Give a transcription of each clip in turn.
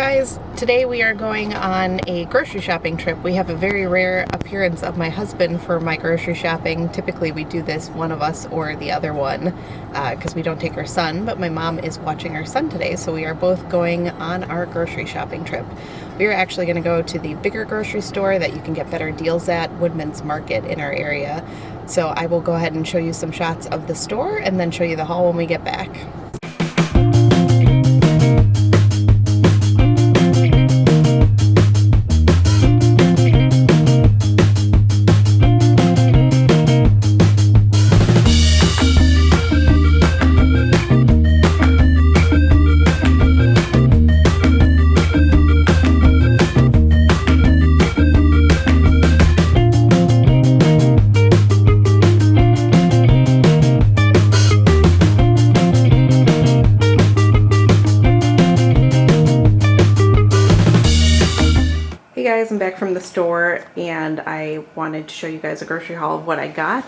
guys, today we are going on a grocery shopping trip. We have a very rare appearance of my husband for my grocery shopping. Typically we do this one of us or the other one because we don't take our son, but my mom is watching our son today, so we are both going on our grocery shopping trip. We are actually going to go to the bigger grocery store that you can get better deals at, Woodman'sMarket in our area. So I will go ahead and show you some shots of the store and then show you the haul when we get back. Guys, I'm back from the store and I wanted to show you guys a grocery haul of what I got.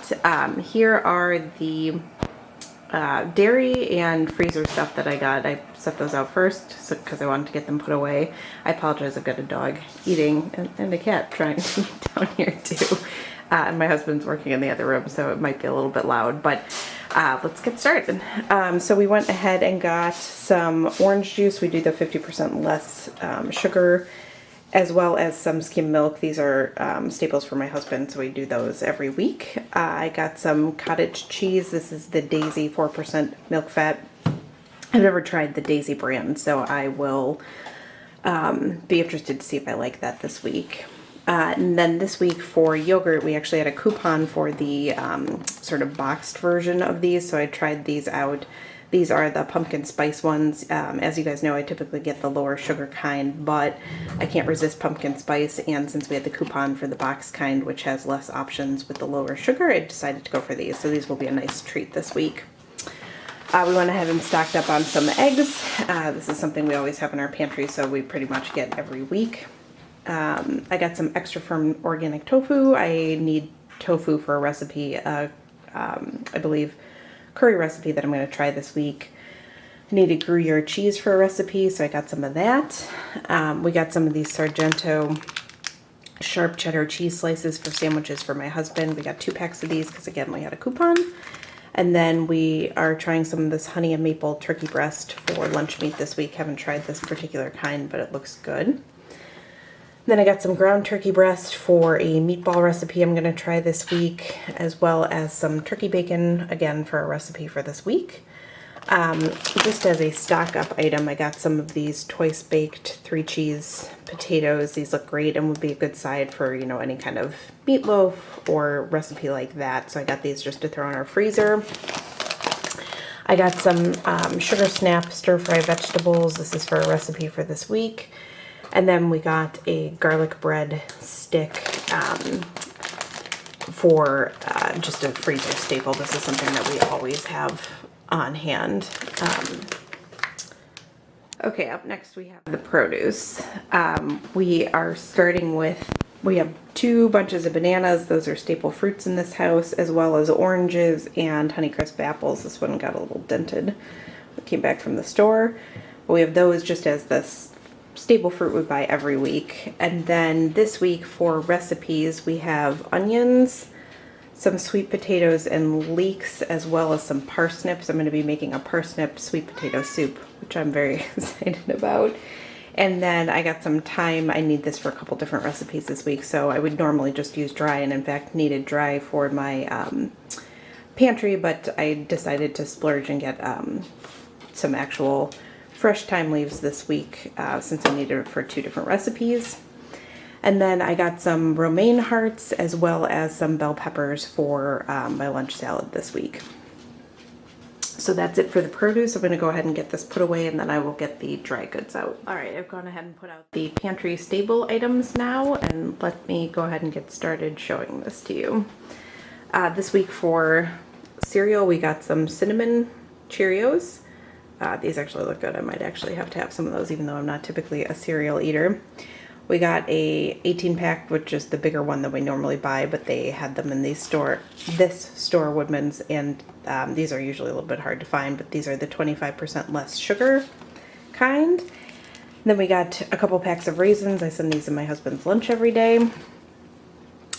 Here are the dairy and freezer stuff that I got. I set those out first because I wanted to get them put away. I apologize, I've got a dog eating and a cat trying to eat down here too. And my husband's working in the other room, so it might be a little bit loud, but let's get started. So we went ahead and got some orange juice. We do the 50% less sugar, as well as some skim milk. These are staples for my husband, so we do those every week. I got some cottage cheese. This is the Daisy 4% milk fat. I've never tried the Daisy brand, so I will be interested to see if I like that this week. And then this week for yogurt, we actually had a coupon for the sort of boxed version of these, so I tried these out. These are the pumpkin spice ones. As you guys know, I typically get the lower sugar kind, but I can't resist pumpkin spice, and since we had the coupon for the box kind, which has less options with the lower sugar, I decided to go for these. So these will be a nice treat this week. We went ahead and stocked up on some eggs. This is something we always have in our pantry, so we pretty much get every week. I got some extra firm organic tofu. I need tofu for a recipe, I believe, curry recipe that I'm going to try this week. I needed Gruyere cheese for a recipe, so I got some of that. We got some of these Sargento sharp cheddar cheese slices for sandwiches for my husband. We got 2 packs of these because, again, we had a coupon. And then we are trying some of this honey and maple turkey breast for lunch meat this week. Haven't tried this particular kind, but it looks good. Then I got some ground turkey breast for a meatball recipe I'm going to try this week, as well as some turkey bacon, again, for a recipe for this week. Just as a stock up item, I got some of these twice baked 3 cheese potatoes. These look great and would be a good side for, you know, any kind of meatloaf or recipe like that. So I got these just to throw in our freezer. I got some sugar snap stir fry vegetables. This is for a recipe for this week. And then we got a garlic bread stick for just a freezer staple. This is something that we always have on hand. Okay, up next we have the produce. We are starting with, we have 2 bunches of bananas. Those are staple fruits in this house, as well as oranges and Honeycrisp apples. This one got a little dented. We came back from the store. But we have those just as this staple fruit we buy every week. And then this week for recipes, we have onions, some sweet potatoes and leeks, as well as some parsnips. I'm going to be making a parsnip sweet potato soup, which I'm very excited about. And then I got some thyme. I need this for a couple different recipes this week, so I would normally just use dry, and in fact needed dry for my pantry, but I decided to splurge and get some actual fresh thyme leaves this week since I needed it for 2 different recipes. And then I got some romaine hearts as well as some bell peppers for my lunch salad this week. So that's it for the produce. I'm going to go ahead and get this put away, and then I will get the dry goods out. Alright, I've gone ahead and put out the pantry stable items now, and let me go ahead and get started showing this to you. This week for cereal, we got some cinnamon Cheerios. These actually look good. I might actually have to have some of those, even though I'm not typically a cereal eater. We got a 18-pack, which is the bigger one that we normally buy, but they had them in this store, Woodman's, and these are usually a little bit hard to find, but these are the 25% less sugar kind. Then we got a couple packs of raisins. I send these in my husband's lunch every day.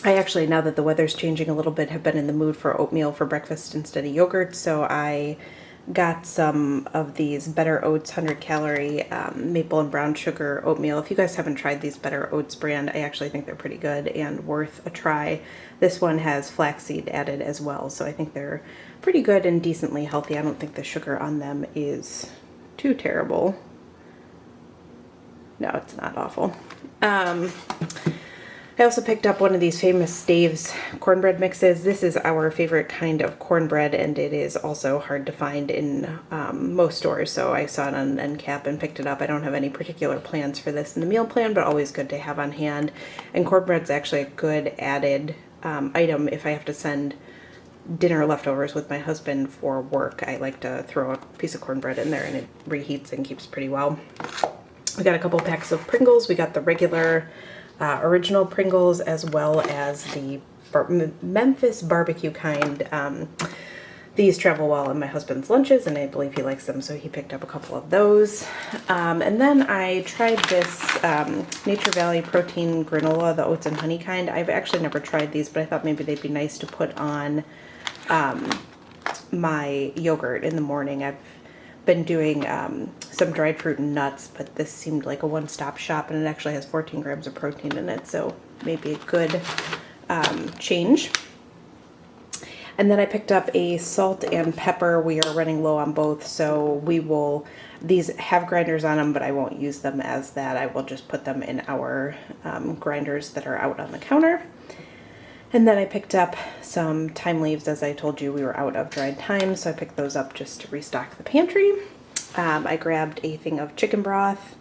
I actually, now that the weather's changing a little bit, have been in the mood for oatmeal for breakfast instead of yogurt, so I got some of these Better Oats 100-calorie maple and brown sugar oatmeal. If you guys haven't tried these Better Oats brand, I actually think they're pretty good and worth a try. This one has flaxseed added as well, so I think they're pretty good and decently healthy. I don't think the sugar on them is too terrible. No, it's not awful. I also picked up one of these Famous Dave's cornbread mixes. This is our favorite kind of cornbread, and it is also hard to find in most stores, so I saw it on end cap and picked it up. I don't have any particular plans for this in the meal plan, but always good to have on hand. And cornbread's actually a good added item if I have to send dinner leftovers with my husband for work. I like to throw a piece of cornbread in there, and it reheats and keeps pretty well. We got a couple packs of Pringles. We got the regular original Pringles as well as the Memphis barbecue kind. These travel well in my husband's lunches, and I believe he likes them, so he picked up a couple of those. And then I tried this Nature Valley protein granola, the oats and honey kind. I've actually never tried these, but I thought maybe they'd be nice to put on my yogurt in the morning. I've been doing some dried fruit and nuts, but this seemed like a one-stop shop, and it actually has 14 grams of protein in it, so maybe a good change. And then I picked up a salt and pepper. We are running low on both, so we will, these have grinders on them, but I won't use them as that. I will just put them in our grinders that are out on the counter. And then I picked up some thyme leaves. As I told you, we were out of dried thyme, so I picked those up just to restock the pantry. I grabbed a thing of chicken broth.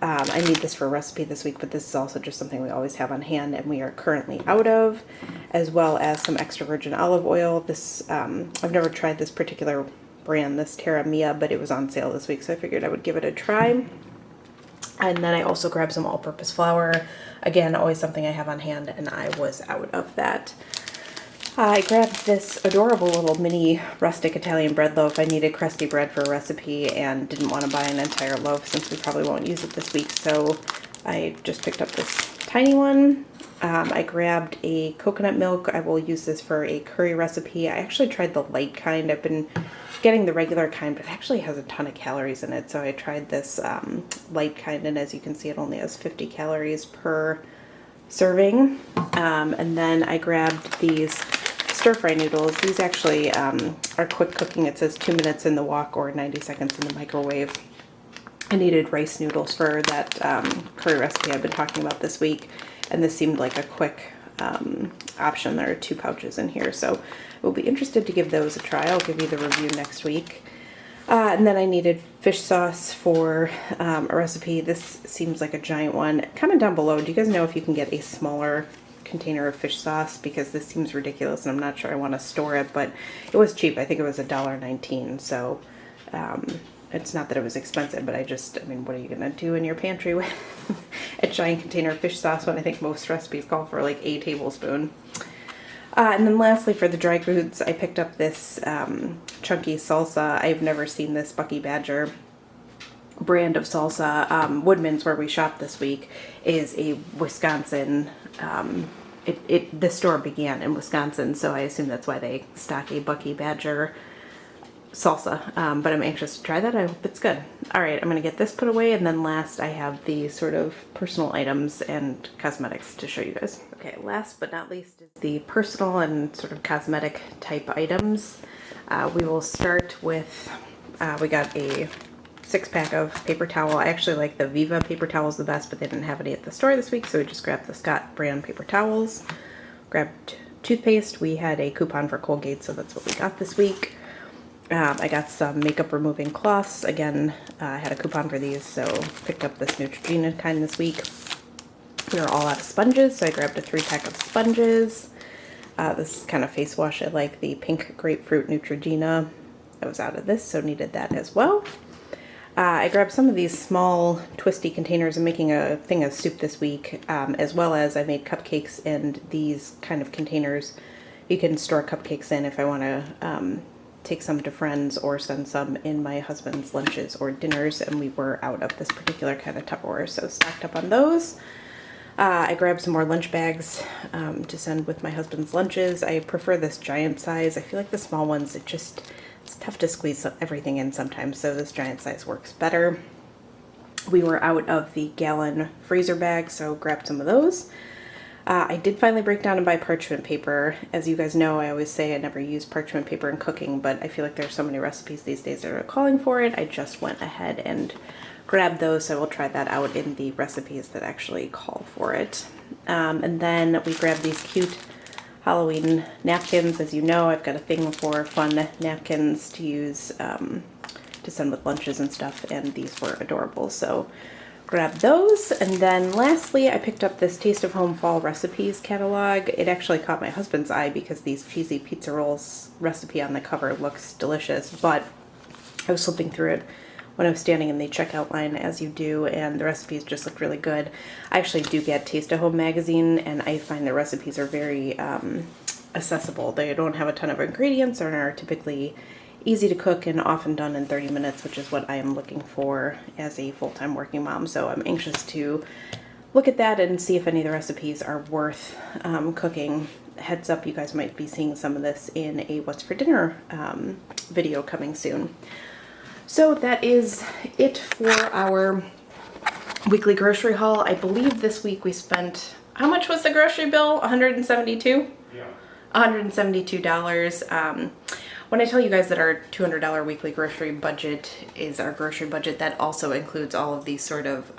I need this for a recipe this week, but this is also just something we always have on hand and we are currently out of, as well as some extra virgin olive oil. This I've never tried this particular brand, this Terra Mia, but it was on sale this week, so I figured I would give it a try. And then I also grabbed some all-purpose flour. Again, always something I have on hand, and I was out of that. I grabbed this adorable little mini rustic Italian bread loaf. I needed crusty bread for a recipe and didn't want to buy an entire loaf since we probably won't use it this week, so I just picked up this tiny one. I grabbed a coconut milk. I will use this for a curry recipe. I actually tried the light kind. I've been getting the regular kind, but it actually has a ton of calories in it, so I tried this light kind, and as you can see, it only has 50 calories per serving. And then I grabbed these stir-fry noodles. These actually are quick cooking. It says 2 minutes in the wok or 90 seconds in the microwave. I needed rice noodles for that curry recipe I've been talking about this week, and this seemed like a quick option. There are 2 pouches in here, so we'll be interested to give those a try. I'll give you the review next week. And then I needed fish sauce for a recipe. This seems like a giant one. Comment down below, do you guys know if you can get a smaller container of fish sauce, because this seems ridiculous and I'm not sure I want to store it, but it was cheap. I think it was $1.19, so it's not that it was expensive, but I mean, what are you gonna do in your pantry with a giant container of fish sauce when I think most recipes call for like a tablespoon? And then lastly, for the dry foods, I picked up this chunky salsa. I've never seen this Bucky Badger brand of salsa. Woodman's, where we shopped this week, is a Wisconsin, the store began in Wisconsin, so I assume that's why they stock a Bucky Badger salsa, but I'm anxious to try that. I hope it's good. All right, I'm gonna get this put away, and then last I have the sort of personal items and cosmetics to show you guys. Okay, last but not least is the personal and sort of cosmetic type items. We will start with, we got a 6-pack of paper towel. I actually like the Viva paper towels the best, but they didn't have any at the store this week, so we just grabbed the Scott brand paper towels. Grabbed toothpaste. We had a coupon for Colgate, so that's what we got this week. I got some makeup removing cloths. Again, I had a coupon for these, so picked up this Neutrogena kind this week. We were all out of sponges, so I grabbed a 3-pack of sponges. This is kind of face wash. I like the pink grapefruit Neutrogena. I was out of this, so needed that as well. I grabbed some of these small twisty containers. I'm making a thing of soup this week, as well as I made cupcakes in these kind of containers. You can store cupcakes in if I want to take some to friends or send some in my husband's lunches or dinners, and we were out of this particular kind of Tupperware, so stocked up on those. I grabbed some more lunch bags to send with my husband's lunches. I prefer this giant size. I feel like the small ones, it's tough to squeeze everything in sometimes, so this giant size works better. We were out of the gallon freezer bag, so grabbed some of those. I did finally break down and buy parchment paper. As you guys know, I always say I never use parchment paper in cooking, but I feel like there's so many recipes these days that are calling for it. I just went ahead and grabbed those, so I will try that out in the recipes that actually call for it. And then we grabbed these cute Halloween napkins. As you know, I've got a thing for fun napkins to use to send with lunches and stuff, and these were adorable, so grab those. And then lastly, I picked up this Taste of Home Fall Recipes catalog. It actually caught my husband's eye because these cheesy pizza rolls recipe on the cover looks delicious, but I was flipping through it when I was standing in the checkout line, as you do, and the recipes just look really good. I actually do get Taste of Home magazine, and I find the recipes are very accessible. They don't have a ton of ingredients and are typically easy to cook and often done in 30 minutes, which is what I am looking for as a full-time working mom. So I'm anxious to look at that and see if any of the recipes are worth cooking. Heads up, you guys might be seeing some of this in a What's for Dinner video coming soon. So that is it for our weekly grocery haul. I believe this week we spent, how much was the grocery bill? $172? Yeah. $172. When I tell you guys that our $200 weekly grocery budget is our grocery budget, that also includes all of these sort of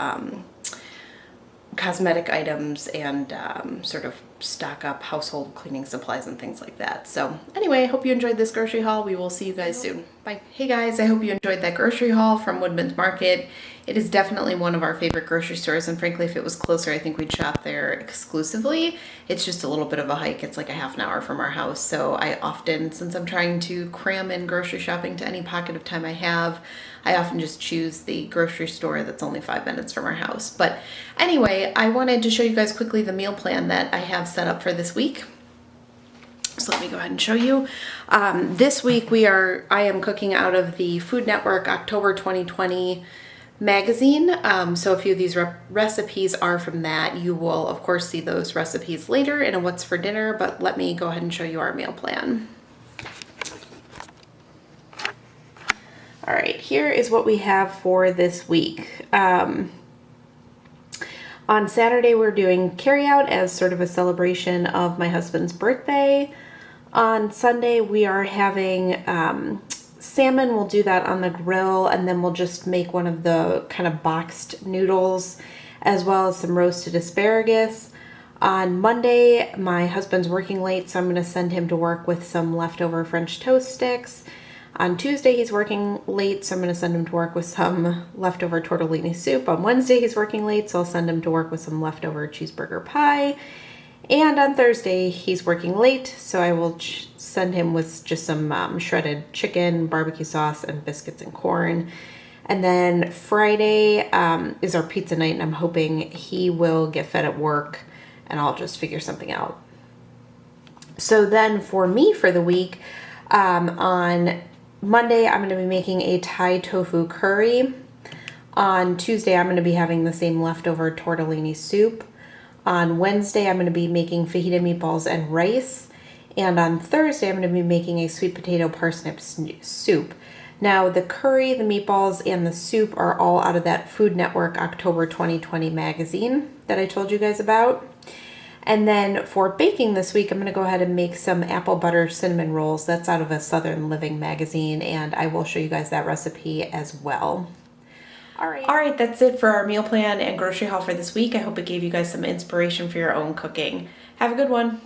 cosmetic items and sort of stock up household cleaning supplies and things like that. So anyway, I hope you enjoyed this grocery haul. We will see you guys soon. Bye. Hey guys, I hope you enjoyed that grocery haul from Woodman's Market. It is definitely one of our favorite grocery stores, and frankly, if it was closer, I think we'd shop there exclusively. It's just a little bit of a hike. It's like a half an hour from our house, so I often, since I'm trying to cram in grocery shopping to any pocket of time I have, I often just choose the grocery store that's only 5 minutes from our house. But anyway, I wanted to show you guys quickly the meal plan that I have set up for this week. So let me go ahead and show you. This week I am cooking out of the Food Network October 2020 magazine. So a few of these recipes are from that. You will of course see those recipes later in a What's for Dinner, but let me go ahead and show you our meal plan. All right, here is what we have for this week. On Saturday, we're doing carryout as sort of a celebration of my husband's birthday. On Sunday, we are having salmon. We'll do that on the grill, and then we'll just make one of the kind of boxed noodles, as well as some roasted asparagus. On Monday, my husband's working late, so I'm going to send him to work with some leftover French toast sticks. On Tuesday, he's working late, so I'm going to send him to work with some leftover tortellini soup. On Wednesday, he's working late, so I'll send him to work with some leftover cheeseburger pie. And on Thursday, he's working late, so I will send him with just some shredded chicken, barbecue sauce, and biscuits and corn. And then Friday is our pizza night, and I'm hoping he will get fed at work, and I'll just figure something out. So then for me for the week, on Monday, I'm going to be making a Thai tofu curry. On Tuesday, I'm going to be having the same leftover tortellini soup. On Wednesday, I'm going to be making fajita meatballs and rice. And on Thursday, I'm going to be making a sweet potato parsnip soup. Now, the curry, the meatballs, and the soup are all out of that Food Network October 2020 magazine that I told you guys about. And then for baking this week, I'm going to go ahead and make some apple butter cinnamon rolls. That's out of a Southern Living magazine, and I will show you guys that recipe as well. All right, that's it for our meal plan and grocery haul for this week. I hope it gave you guys some inspiration for your own cooking. Have a good one.